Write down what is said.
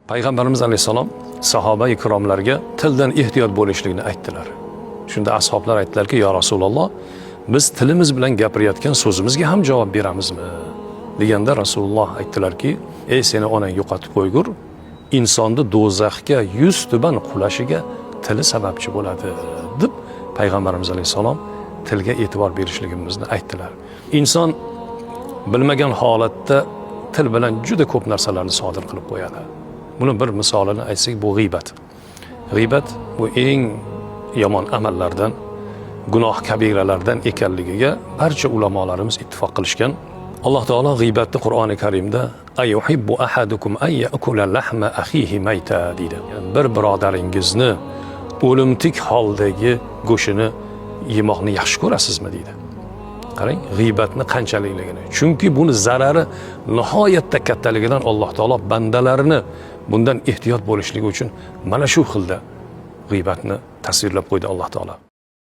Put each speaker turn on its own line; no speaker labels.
Payg'ambarimiz alayhissalom sahoba ikromlarga tildan ehtiyot bo'lishlikni aytdilar. Shunda ashoblar aytdilarki, "Ya Rasululloh, biz tilimiz bilan gapirayotgan so'zimizga ham javob beramizmi?" Deganda Rasululloh aytdilarki, "Ey seni onang yo'qotib qo'ygur, insonni do'zaxga yuz tuban qulashiga tili sababchi bo'ladi", deb Payg'ambarimiz alayhissalom tilga e'tibor berishligimizni aytdilar. Inson bilmagan holatda til bilan juda ko'p narsalarni sodir qilib qo'yadi. Buni bir misolini aytsak, bu g'iybat. G'iybat bu eng yomon amallardan, gunoh kabiralardan ekanligiga barcha ulamolarimiz ittifoq qilishgan. Alloh taolo g'iybatni Qur'oni Karimda "Ayuhibbu ahadukum an ya'kula lahma akhihi mayta" deydi. Bir birodaringizni o'limtik holdagi go'shini yemoqni yaxshi ko'rasizmi deydi. Qarang, g'iybatni qanchalikligini. Chunki buni zarari nihoyatda kattaligidan Alloh taolo bandalarini bundan ehtiyot bo'lishligi uchun mana shu xilda g'iybatni tasvirlab qo'ydi Alloh taolo.